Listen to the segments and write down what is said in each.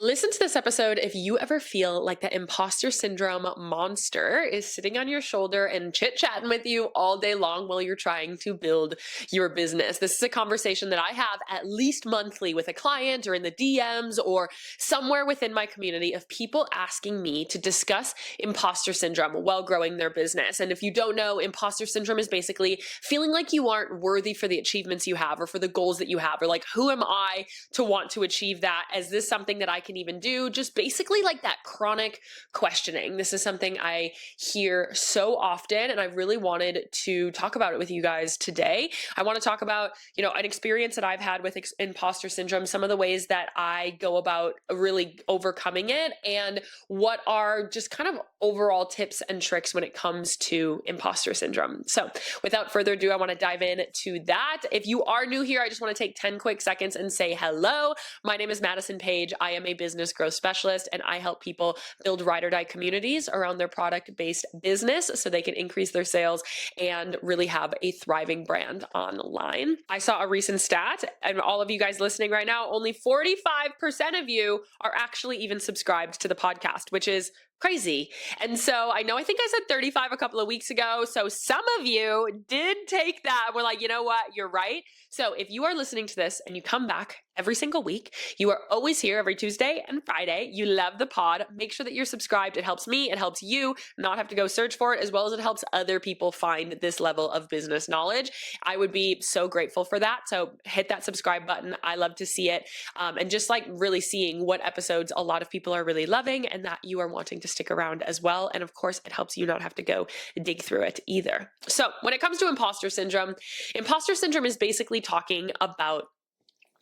Listen to this episode if you ever feel like the imposter syndrome monster is sitting on your shoulder and chit-chatting with you all day long while you're trying to build your business. This is a conversation that I have at least monthly with a client or in the DMs or somewhere within my community of people asking me to discuss imposter syndrome while growing their business. And if you don't know, imposter syndrome is basically feeling like you aren't worthy for the achievements you have or for the goals that you have, or like, who am I to want to achieve that? Is this something that I can even do? Just basically like that chronic questioning. This is something I hear so often, and I really wanted to talk about it with you guys today. I want to talk about, an experience that I've had with imposter syndrome, some of the ways that I go about really overcoming it, and what are just kind of overall tips and tricks when it comes to imposter syndrome. So without further ado, I want to dive into that. If you are new here, I just want to take 10 quick seconds and say hello. My name is Madison Page. I am a business growth specialist, and I help people build ride or die communities around their product-based business so they can increase their sales and really have a thriving brand online. I saw a recent stat, and all of you guys listening right now, only 45% of you are actually even subscribed to the podcast, which is crazy. And so I think I said 35 a couple of weeks ago. So some of you did take that and were like, you know what, you're right. So if you are listening to this and you come back every single week, you are always here every Tuesday and Friday, you love the pod, make sure that you're subscribed. It helps me, it helps you not have to go search for it, as well as it helps other people find this level of business knowledge. I would be so grateful for that. So hit that subscribe button. I love to see it. And just like really seeing what episodes a lot of people are really loving and that you are wanting to stick around as well. And of course, it helps you not have to go dig through it either. So when it comes to imposter syndrome is basically talking about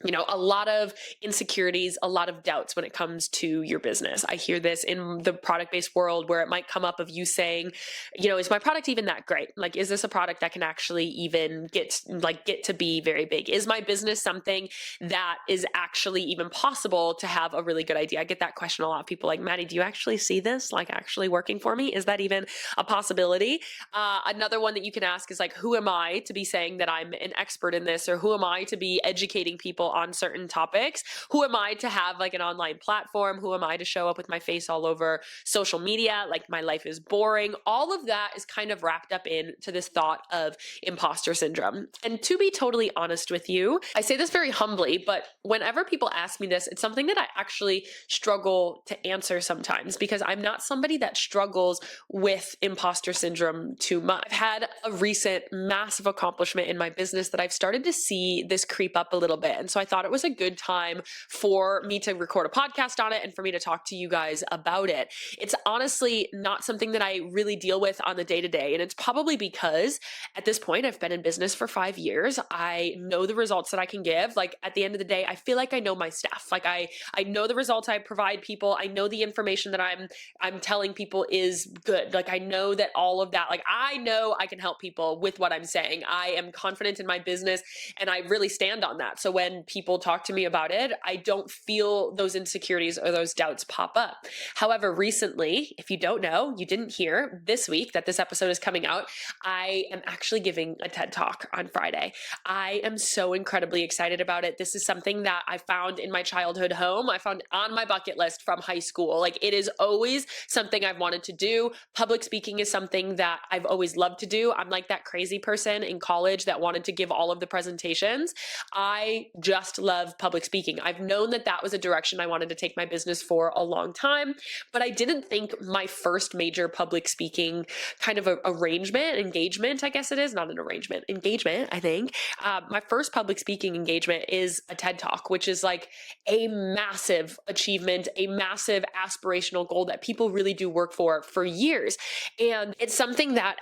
a lot of insecurities, a lot of doubts when it comes to your business. I hear this in the product-based world where it might come up of you saying, is my product even that great? Like, is this a product that can actually even get to be very big? Is my business something that is actually even possible to have a really good idea? I get that question a lot. People like, Maddie, do you actually see this like actually working for me? Is that even a possibility? Another one that you can ask is like, who am I to be saying that I'm an expert in this? Or who am I to be educating people on certain topics? Who am I to have like an online platform? Who am I to show up with my face all over social media? Like, my life is boring. All of that is kind of wrapped up into this thought of imposter syndrome. And to be totally honest with you, I say this very humbly, but whenever people ask me this, it's something that I actually struggle to answer sometimes, because I'm not somebody that struggles with imposter syndrome too much. I've had a recent massive accomplishment in my business that I've started to see this creep up a little bit. And so I thought it was a good time for me to record a podcast on it and for me to talk to you guys about it. It's honestly not something that I really deal with on the day-to-day. And it's probably because at this point, I've been in business for 5 years. I know the results that I can give. Like, at the end of the day, I feel like I know my stuff. Like, I know the results I provide people. I know the information that I'm telling people is good. Like, I know that all of that, like, I know I can help people with what I'm saying. I am confident in my business and I really stand on that. So when people talk to me about it, I don't feel those insecurities or those doubts pop up. However, recently, if you don't know, you didn't hear, this week that this episode is coming out, I am actually giving a TED Talk on Friday. I am so incredibly excited about it. This is something that I found in my childhood home. I found on my bucket list from high school. Like, it is always something I've wanted to do. Public speaking is something that I've always loved to do. I'm like that crazy person in college that wanted to give all of the presentations. I just love public speaking. I've known that that was a direction I wanted to take my business for a long time, but I didn't think my first major public speaking kind of engagement, I guess it is, not an arrangement, engagement, I think. My first public speaking engagement is a TED Talk, which is like a massive achievement, a massive aspirational goal that people really do work for years. And it's something that,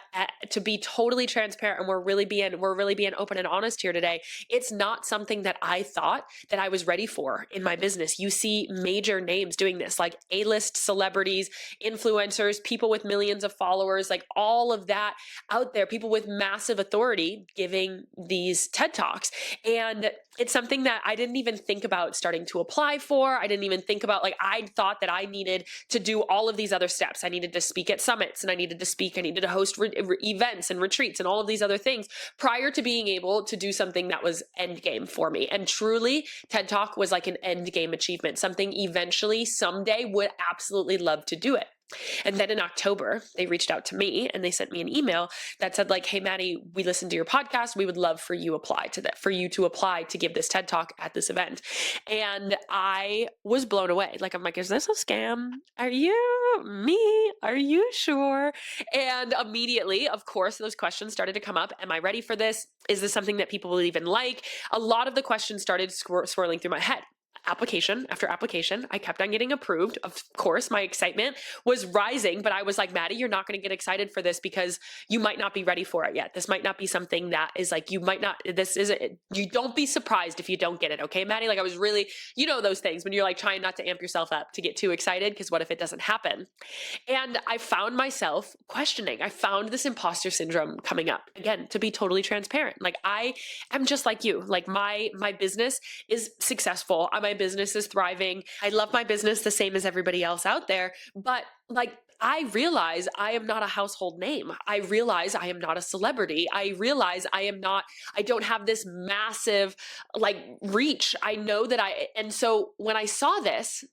to be totally transparent, and we're really being open and honest here today, it's not something that I thought that I was ready for in my business. You see major names doing this, like A-list celebrities, influencers, people with millions of followers, like all of that out there, people with massive authority giving these TED Talks. And it's something that I didn't even think about starting to apply for. I didn't even think about, like, I thought that I needed to do all of these other steps. I needed to speak at summits, and I needed to host events and retreats and all of these other things prior to being able to do something that was end game for me. And And truly, TED Talk was like an end game achievement, something eventually someday would absolutely love to do it. And then in October, they reached out to me and they sent me an email that said like, "Hey, Maddie, we listened to your podcast. We would love for you to apply to give this TED Talk at this event." And I was blown away. Like, I'm like, "Is this a scam? Are you sure?" And immediately, of course, those questions started to come up. Am I ready for this? Is this something that people will even like? A lot of the questions started swirling through my head. Application after application, I kept on getting approved. Of course, my excitement was rising, but I was like, "Maddie, you're not going to get excited for this because you might not be ready for it yet. This might not be something that is like, you might not, this isn't, you don't be surprised if you don't get it. Okay, Maddie?" Like, I was really, those things when you're like trying not to amp yourself up to get too excited because what if it doesn't happen? And I found myself questioning. I found this imposter syndrome coming up again, to be totally transparent. Like, I am just like you. Like, my business is successful. My business is thriving. I love my business the same as everybody else out there. But like, I realize I am not a household name. I realize I am not a celebrity. I realize I don't have this massive like reach. I know that and so when I saw this,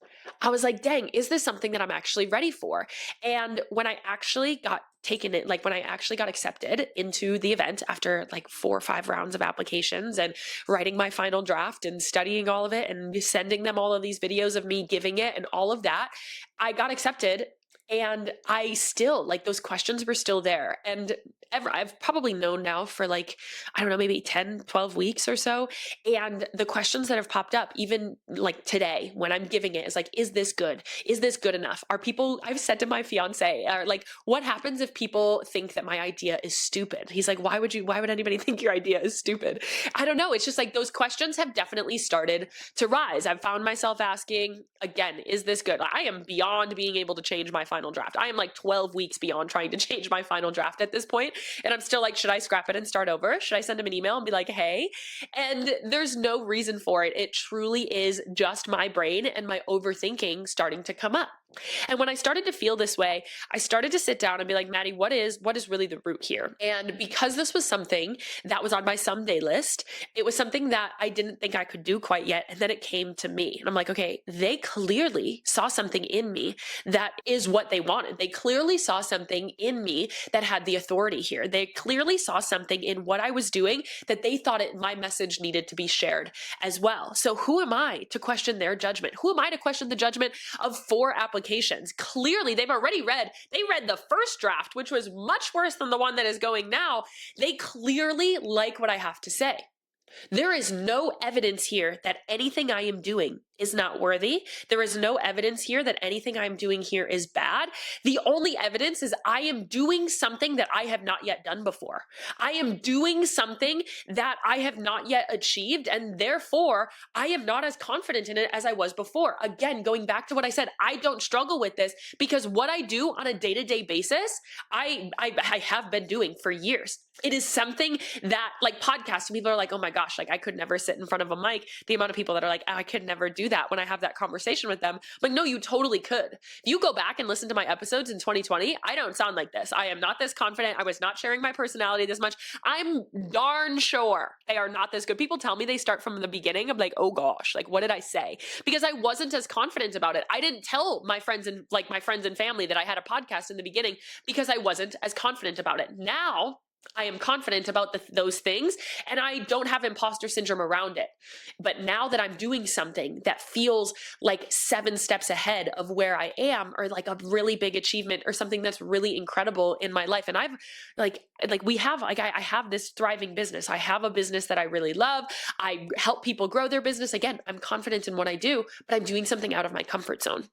I was like, dang, is this something that I'm actually ready for? And when I actually got when I actually got accepted into the event after like 4 or 5 rounds of applications and writing my final draft and studying all of it and sending them all of these videos of me giving it and all of that, I got accepted. And I still, like, those questions were still there. And I've probably known now for like, I don't know, maybe 10, 12 weeks or so. And the questions that have popped up, even like today when I'm giving it, is like, is this good? Is this good enough? I've said to my fiance, like, what happens if people think that my idea is stupid? He's like, why would anybody think your idea is stupid? I don't know. It's just like those questions have definitely started to rise. I've found myself asking again, is this good? I am beyond being able to change my final draft. I am like 12 weeks beyond trying to change my final draft at this point. And I'm still like, should I scrap it and start over? Should I send him an email and be like, hey? And there's no reason for it. It truly is just my brain and my overthinking starting to come up. And when I started to feel this way, I started to sit down and be like, Maddie, what is really the root here? And because this was something that was on my someday list, it was something that I didn't think I could do quite yet. And then it came to me. And I'm like, okay, they clearly saw something in me that is what they wanted. They clearly saw something in me that had the authority here. They clearly saw something in what I was doing that they thought my message needed to be shared as well. So who am I to question their judgment? Who am I to question the judgment of 4 applications? Clearly, they read the first draft, which was much worse than the one that is going now. They clearly like what I have to say. There is no evidence here that anything I am doing is not worthy. There is no evidence here that anything I'm doing here is bad. The only evidence is I am doing something that I have not yet done before. I am doing something that I have not yet achieved, and therefore I am not as confident in it as I was before. Again, going back to what I said, I don't struggle with this because what I do on a day-to-day basis, I have been doing for years. It is something that, like, podcasts, people are like, oh my gosh, like I could never sit in front of a mic. The amount of people that are like, oh, I could never do that when I have that conversation with them. I'm like, no, you totally could. If you go back and listen to my episodes in 2020, I don't sound like this. I am not this confident. I was not sharing my personality this much. I'm darn sure they are not this good. People tell me they start from the beginning. I'm like, oh gosh, like what did I say? Because I wasn't as confident about it. I didn't tell my friends and family that I had a podcast in the beginning because I wasn't as confident about it. Now, I am confident about those things, and I don't have imposter syndrome around it. But now that I'm doing something that feels like 7 steps ahead of where I am, or like a really big achievement or something that's really incredible in my life, and I've I have this thriving business. I have a business that I really love. I help people grow their business. Again, I'm confident in what I do, but I'm doing something out of my comfort zone.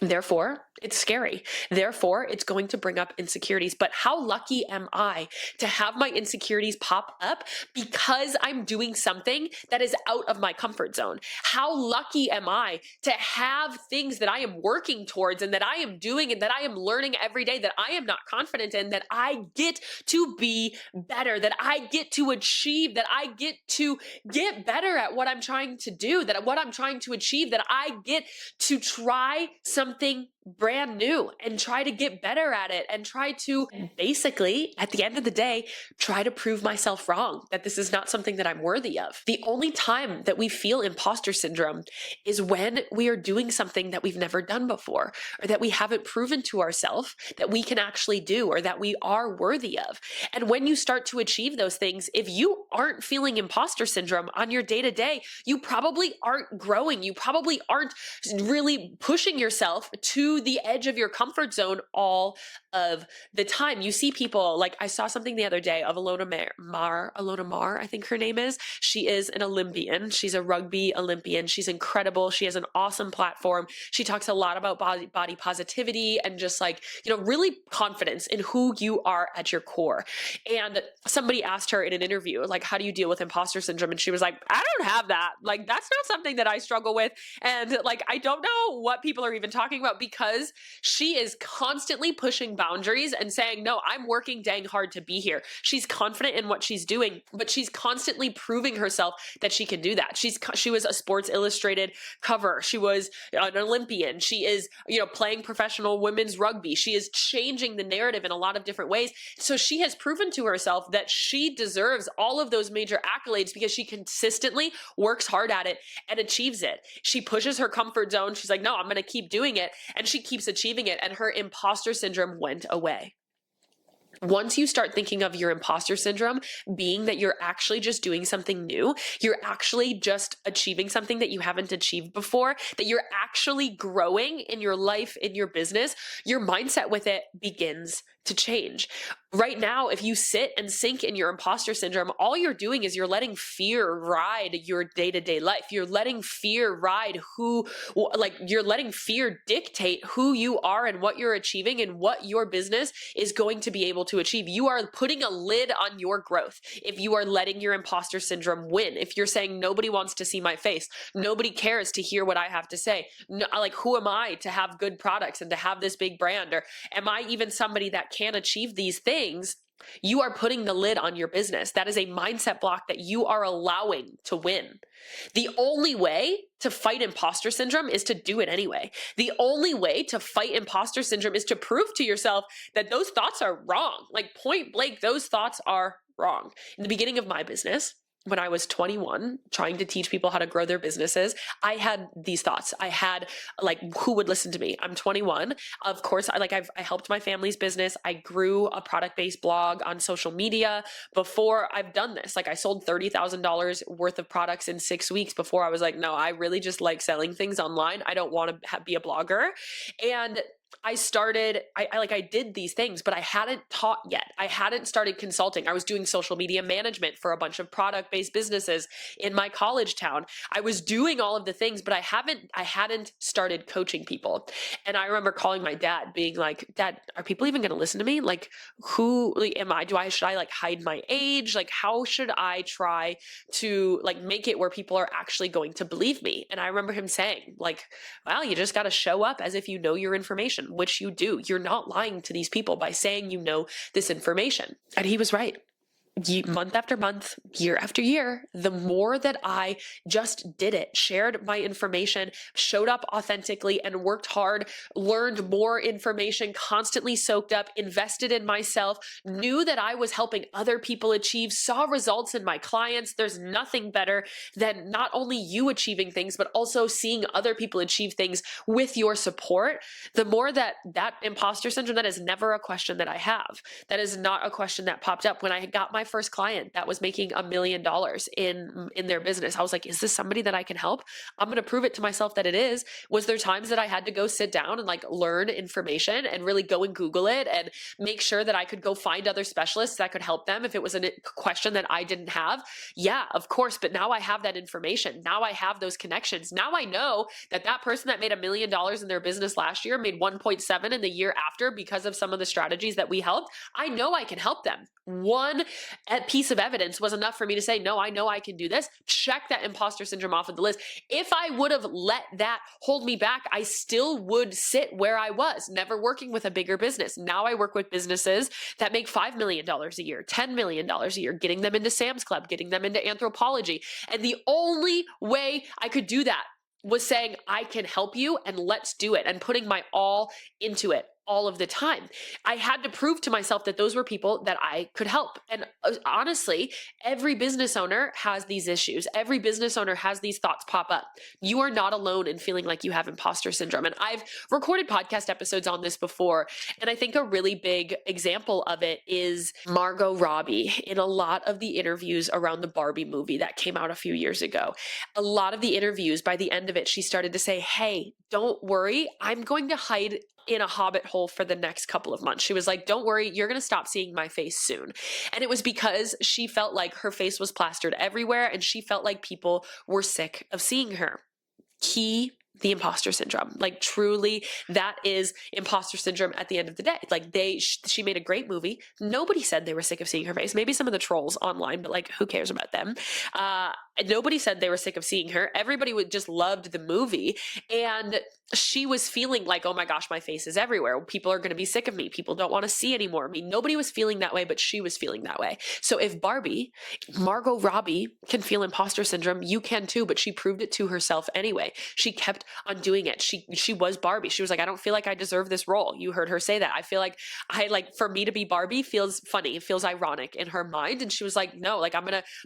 Therefore, it's scary. Therefore, it's going to bring up insecurities. But how lucky am I to have my insecurities pop up because I'm doing something that is out of my comfort zone? How lucky am I to have things that I am working towards and that I am doing and that I am learning every day that I am not confident in, that I get to be better, that I get to achieve, that I get to get better at what I'm trying to do, that what I'm trying to achieve, that I get to try some something brand new and try to get better at it and try to basically, at the end of the day, try to prove myself wrong, that this is not something that I'm worthy of. The only time that we feel imposter syndrome is when we are doing something that we've never done before, or that we haven't proven to ourselves that we can actually do, or that we are worthy of. And when you start to achieve those things, if you aren't feeling imposter syndrome on your day to day, you probably aren't growing. You probably aren't really pushing yourself to the edge of your comfort zone all of the time. You see people, like I saw something the other day of Alona Mar, I think her name is. She is an Olympian. She's a rugby Olympian. She's incredible. She has an awesome platform. She talks a lot about body positivity and just like, really confidence in who you are at your core. And somebody asked her in an interview, like, how do you deal with imposter syndrome? And she was like, I don't have that. Like, that's not something that I struggle with. And like, I don't know what people are even talking about, because she is constantly pushing boundaries and saying, no, I'm working dang hard to be here. She's confident in what she's doing, but she's constantly proving herself that she can do that. She was a Sports Illustrated cover. She was an Olympian. She is, playing professional women's rugby. She is changing the narrative in a lot of different ways. So she has proven to herself that she deserves all of those major accolades because she consistently works hard at it and achieves it. She pushes her comfort zone. She's like, no, I'm going to keep doing it. And she keeps achieving it. And her imposter syndrome went away. Once you start thinking of your imposter syndrome being that you're actually just doing something new, you're actually just achieving something that you haven't achieved before, that you're actually growing in your life, in your business, your mindset with it begins to change. Right now, if you sit and sink in your imposter syndrome, all you're doing is you're letting fear ride your day-to-day life. You're letting fear ride you're letting fear dictate who you are and what you're achieving and what your business is going to be able to achieve. You are putting a lid on your growth if you are letting your imposter syndrome win. If you're saying, nobody wants to see my face, nobody cares to hear what I have to say. No, like, who am I to have good products and to have this big brand? Or am I even somebody that can achieve these things? You are putting the lid on your business. That is a mindset block that you are allowing to win. The only way to fight imposter syndrome is to do it anyway. The only way to fight imposter syndrome is to prove to yourself that those thoughts are wrong. Like, point blank, those thoughts are wrong. In the beginning of my business, when I was 21, trying to teach people how to grow their businesses, I had these thoughts. I had like, who would listen to me? I'm 21. Of course, I helped my family's business. I grew a product-based blog on social media before I've done this. Like, I sold $30,000 worth of products in 6 weeks before I was like, no, I really just like selling things online. I don't want to be a blogger. And I did these things, but I hadn't taught yet. I hadn't started consulting. I was doing social media management for a bunch of product-based businesses in my college town. I was doing all of the things, but I hadn't started coaching people. And I remember calling my dad being like, Dad, are people even going to listen to me? Like, who am I? Should I like hide my age? Like, how should I try to like make it where people are actually going to believe me? And I remember him saying like, well, you just got to show up as if you know your information, which you do. You're not lying to these people by saying you know this information. And he was right. Month after month, year after year, the more that I just did it, shared my information, showed up authentically and worked hard, learned more information, constantly soaked up, invested in myself, knew that I was helping other people achieve, saw results in my clients. There's nothing better than not only you achieving things, but also seeing other people achieve things with your support. The more that imposter syndrome, that is never a question that I have. That is not a question that popped up when I got my first client that was making $1 million in their business. I was like, is this somebody that I can help? I'm going to prove it to myself that it is. Was there times that I had to go sit down and like learn information and really go and Google it and make sure that I could go find other specialists that could help them if it was a question that I didn't have? Yeah, of course. But now I have that information. Now I have those connections. Now I know that person that made $1 million in their business last year made 1.7 in the year after because of some of the strategies that we helped. I know I can help them. One piece of evidence was enough for me to say, no, I know I can do this. Check that imposter syndrome off of the list. If I would have let that hold me back, I still would sit where I was, never working with a bigger business. Now I work with businesses that make $5 million a year, $10 million a year, getting them into Sam's Club, getting them into anthropology. And the only way I could do that was saying, I can help you and let's do it, and putting my all into it all of the time. I had to prove to myself that those were people that I could help. And honestly, every business owner has these issues. Every business owner has these thoughts pop up. You are not alone in feeling like you have imposter syndrome. And I've recorded podcast episodes on this before. And I think a really big example of it is Margot Robbie in a lot of the interviews around the Barbie movie that came out a few years ago. A lot of the interviews, by the end of it, she started to say, hey, don't worry, I'm going to hide in a hobbit hole for the next couple of months. She was like, don't worry, you're going to stop seeing my face soon. And it was because she felt like her face was plastered everywhere and she felt like people were sick of seeing her. The imposter syndrome. Like truly, that is imposter syndrome at the end of the day. Like she made a great movie. Nobody said they were sick of seeing her face. Maybe some of the trolls online, but like, who cares about them? Nobody said they were sick of seeing her. Everybody just loved the movie. And she was feeling like, oh my gosh, my face is everywhere. People are going to be sick of me. People don't want to see any more of me. Nobody was feeling that way, but she was feeling that way. So if Margot Robbie can feel imposter syndrome, you can too, but she proved it to herself anyway. She kept on doing it. She was Barbie. She was like, I don't feel like I deserve this role. You heard her say that. I feel like for me to be Barbie feels funny. It feels ironic in her mind. And she was like, no, like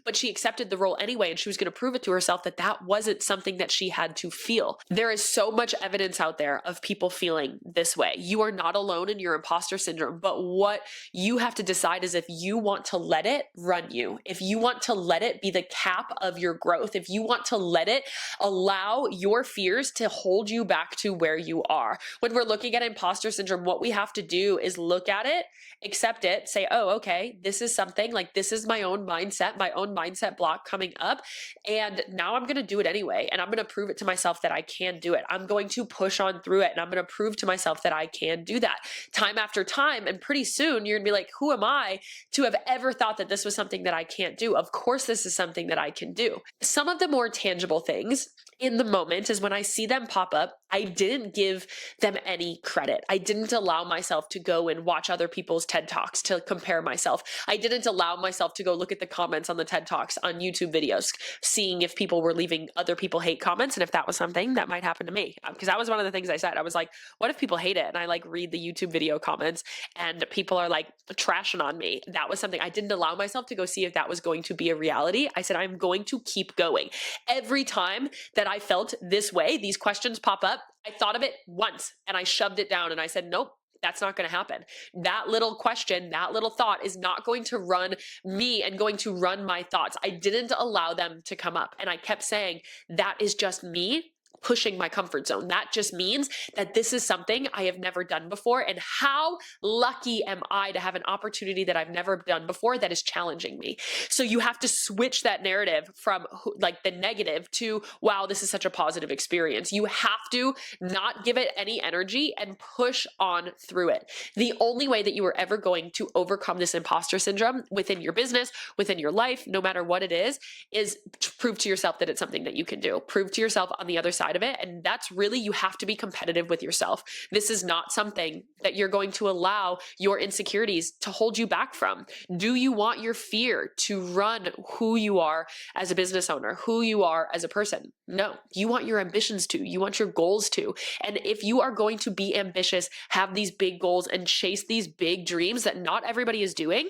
but she accepted the role anyway. And she was going to prove it to herself that that wasn't something that she had to feel. There is so much evidence out there of people feeling this way. You are not alone in your imposter syndrome, but what you have to decide is if you want to let it run you, if you want to let it be the cap of your growth, if you want to let it allow your fears to hold you back to where you are. When we're looking at imposter syndrome, what we have to do is look at it, accept it, say, oh, okay, this is something, like this is my own mindset block coming up. And now I'm going to do it anyway. And I'm going to prove it to myself that I can do it. I'm going to push on through it. And I'm going to prove to myself that I can do that time after time. And pretty soon you're going to be like, who am I to have ever thought that this was something that I can't do? Of course, this is something that I can do. Some of the more tangible things in the moment is when I see them pop up, I didn't give them any credit. I didn't allow myself to go and watch other people's TED Talks to compare myself. I didn't allow myself to go look at the comments on the TED Talks on YouTube videos, seeing if people were leaving other people hate comments and if that was something that might happen to me. Because that was one of the things I said. I was like, what if people hate it? And I like read the YouTube video comments and people are like trashing on me. That was something I didn't allow myself to go see if that was going to be a reality. I said, I'm going to keep going. Every time that I felt this way, these questions pop up, I thought of it once and I shoved it down and I said, nope, that's not going to happen. That little question, that little thought is not going to run me and going to run my thoughts. I didn't allow them to come up. And I kept saying, that is just me pushing my comfort zone. That just means that this is something I have never done before. And how lucky am I to have an opportunity that I've never done before that is challenging me? So you have to switch that narrative from like the negative to, wow, this is such a positive experience. You have to not give it any energy and push on through it. The only way that you are ever going to overcome this imposter syndrome within your business, within your life, no matter what it is to prove to yourself that it's something that you can do. Prove to yourself on the other side of it. And that's really, you have to be competitive with yourself. This is not something that you're going to allow your insecurities to hold you back from. Do you want your fear to run who you are as a business owner, who you are as a person? No, you want your ambitions to, you want your goals to. And if you are going to be ambitious, have these big goals and chase these big dreams that not everybody is doing,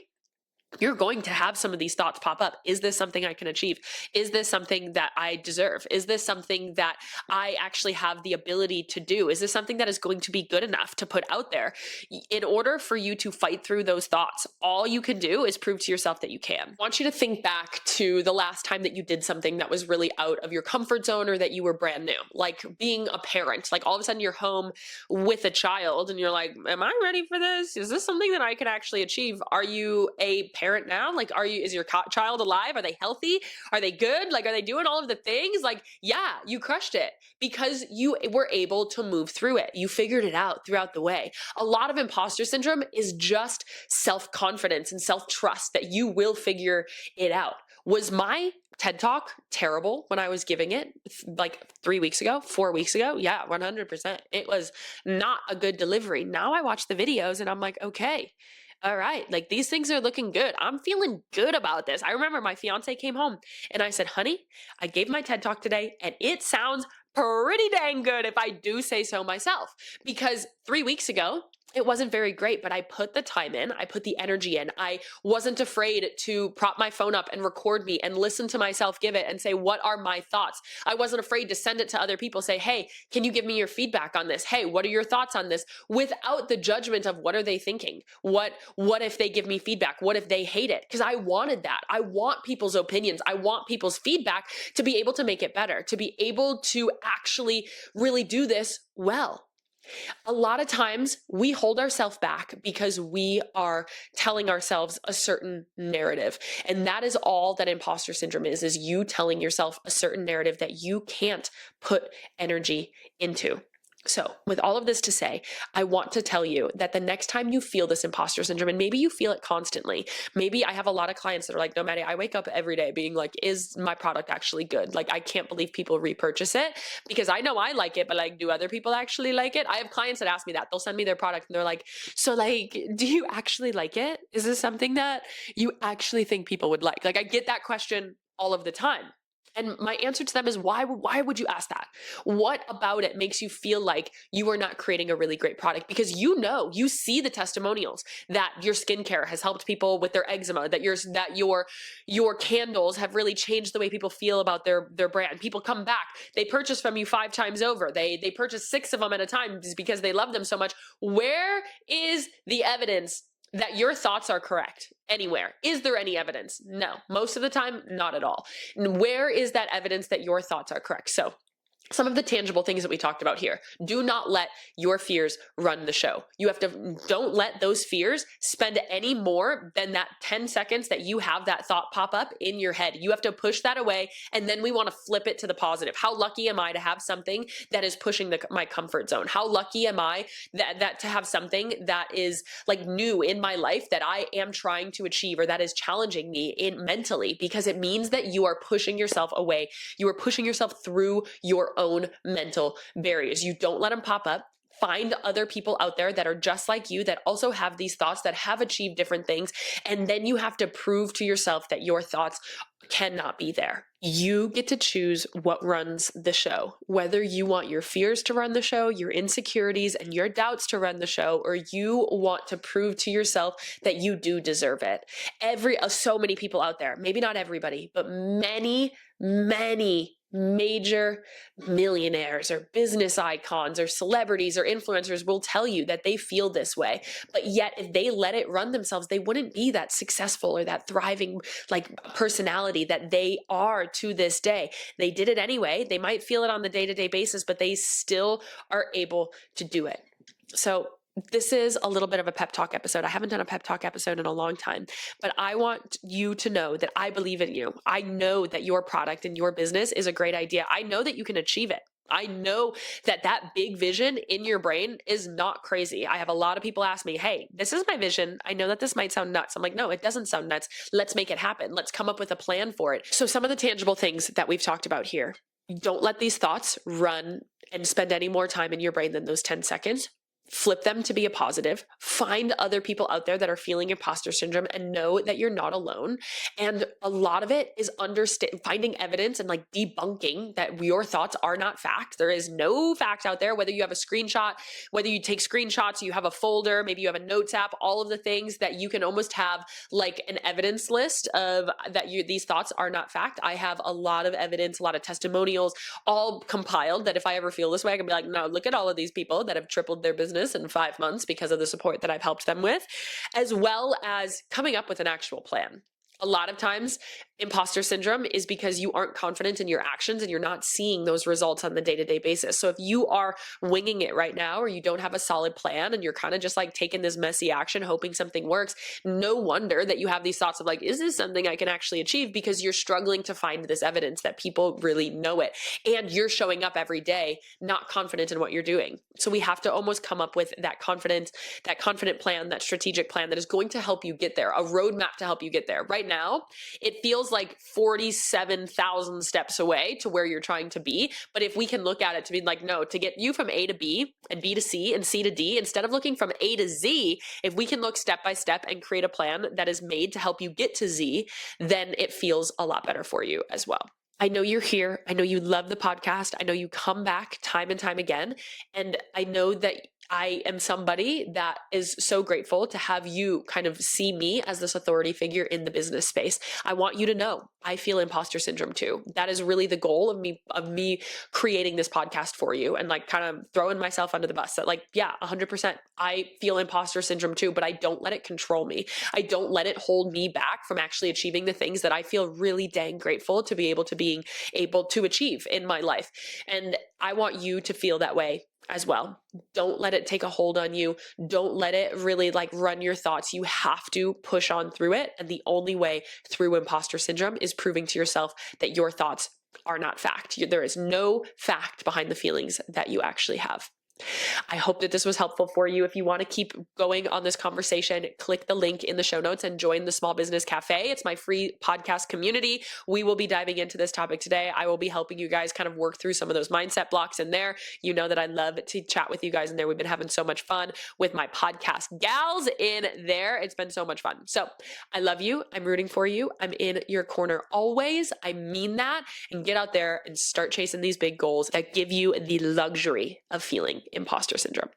you're going to have some of these thoughts pop up. Is this something I can achieve? Is this something that I deserve? Is this something that I actually have the ability to do? Is this something that is going to be good enough to put out there? In order for you to fight through those thoughts, all you can do is prove to yourself that you can. I want you to think back to the last time that you did something that was really out of your comfort zone or that you were brand new, like being a parent. Like all of a sudden you're home with a child and you're like, am I ready for this? Is this something that I can actually achieve? Are you a parent now? Like, is your child alive? Are they healthy? Are they good? Like, are they doing all of the things? Like, yeah, you crushed it because you were able to move through it. You figured it out throughout the way. A lot of imposter syndrome is just self-confidence and self-trust that you will figure it out. Was my TED Talk terrible when I was giving it like 3 weeks ago, 4 weeks ago? Yeah, 100%. It was not a good delivery. Now I watch the videos and I'm like, okay, all right, like these things are looking good. I'm feeling good about this. I remember my fiance came home and I said, honey, I gave my TED Talk today and it sounds pretty dang good if I do say so myself. Because 3 weeks ago, it wasn't very great, but I put the time in, I put the energy in. I wasn't afraid to prop my phone up and record me and listen to myself give it and say, what are my thoughts? I wasn't afraid to send it to other people, say, hey, can you give me your feedback on this? Hey, what are your thoughts on this? Without the judgment of what are they thinking? What if they give me feedback? What if they hate it? Because I wanted that. I want people's opinions. I want people's feedback to be able to make it better, to be able to actually really do this well. A lot of times we hold ourselves back because we are telling ourselves a certain narrative. And that is all that imposter syndrome is you telling yourself a certain narrative that you can't put energy into. So with all of this to say, I want to tell you that the next time you feel this imposter syndrome, and maybe you feel it constantly, maybe I have a lot of clients that are like, no, Maddie, I wake up every day being like, is my product actually good? Like, I can't believe people repurchase it because I know I like it, but like, do other people actually like it? I have clients that ask me that. They'll send me their product and they're like, so like, do you actually like it? Is this something that you actually think people would like? Like, I get that question all of the time. And my answer to them is why would you ask that? What about it makes you feel like you are not creating a really great product? Because you see the testimonials that your skincare has helped people with their eczema, that your candles have really changed the way people feel about their brand. People come back, they purchase from you 5 times over. They purchase 6 of them at a time because they love them so much. Where is the evidence that your thoughts are correct anywhere? Is there any evidence? No. Most of the time, not at all. Where is that evidence that your thoughts are correct? So some of the tangible things that we talked about here. Do not let your fears run the show. Don't let those fears spend any more than that 10 seconds that you have that thought pop up in your head. You have to push that away, and then we want to flip it to the positive. How lucky am I to have something that is pushing my comfort zone? How lucky am I that to have something that is like new in my life that I am trying to achieve or that is challenging me mentally, because it means that you are pushing yourself away. You are pushing yourself through your own mental barriers. You don't let them pop up. Find other people out there that are just like you, that also have these thoughts, that have achieved different things. And then you have to prove to yourself that your thoughts cannot be there. You get to choose what runs the show, whether you want your fears to run the show, your insecurities and your doubts to run the show, or you want to prove to yourself that you do deserve it. So many people out there, maybe not everybody, but many major millionaires or business icons or celebrities or influencers will tell you that they feel this way. But yet if they let it run themselves, they wouldn't be that successful or that thriving like personality that they are to this day. They did it anyway. They might feel it on the day-to-day basis, but they still are able to do it. So this is a little bit of a pep talk episode. I haven't done a pep talk episode in a long time, but I want you to know that I believe in you. I know that your product and your business is a great idea. I know that you can achieve it. I know that big vision in your brain is not crazy. I have a lot of people ask me, hey, this is my vision. I know that this might sound nuts. I'm like, no, it doesn't sound nuts. Let's make it happen. Let's come up with a plan for it. So some of the tangible things that we've talked about here, don't let these thoughts run and spend any more time in your brain than those 10 seconds. Flip them to be a positive. Find other people out there that are feeling imposter syndrome and know that you're not alone. And a lot of it is finding evidence and like debunking that your thoughts are not fact. There is no fact out there, whether you have a screenshot, whether you take screenshots, you have a folder, maybe you have a notes app, all of the things that you can almost have like an evidence list of that these thoughts are not fact. I have a lot of evidence, a lot of testimonials, all compiled that if I ever feel this way, I can be like, no, look at all of these people that have tripled their business in 5 months because of the support that I've helped them with, as well as coming up with an actual plan. A lot of times, imposter syndrome is because you aren't confident in your actions and you're not seeing those results on the day-to-day basis. So if you are winging it right now, or you don't have a solid plan and you're kind of just like taking this messy action, hoping something works, no wonder that you have these thoughts of like, is this something I can actually achieve? Because you're struggling to find this evidence that people really know it. And you're showing up every day, not confident in what you're doing. So we have to almost come up with that confident plan, that strategic plan that is going to help you get there, a roadmap to help you get there. Right now, it feels like 47,000 steps away to where you're trying to be. But if we can look at it to be like, no, to get you from A to B and B to C and C to D, instead of looking from A to Z, if we can look step by step and create a plan that is made to help you get to Z, then it feels a lot better for you as well. I know you're here. I know you love the podcast. I know you come back time and time again. And I know that I am somebody that is so grateful to have you kind of see me as this authority figure in the business space. I want you to know I feel imposter syndrome too. That is really the goal of me creating this podcast for you, and like kind of throwing myself under the bus that like, yeah, 100%. I feel imposter syndrome too, but I don't let it control me. I don't let it hold me back from actually achieving the things that I feel really dang grateful to be being able to achieve in my life. And I want you to feel that way as well. Don't let it take a hold on you. Don't let it really like run your thoughts. You have to push on through it. And the only way through imposter syndrome is proving to yourself that your thoughts are not fact. There is no fact behind the feelings that you actually have. I hope that this was helpful for you. If you want to keep going on this conversation, click the link in the show notes and join the Small Business Cafe. It's my free podcast community. We will be diving into this topic today. I will be helping you guys kind of work through some of those mindset blocks in there. You know that I love to chat with you guys in there. We've been having so much fun with my podcast gals in there. It's been so much fun. So I love you. I'm rooting for you. I'm in your corner always. I mean that. And get out there and start chasing these big goals that give you the luxury of feeling imposter syndrome.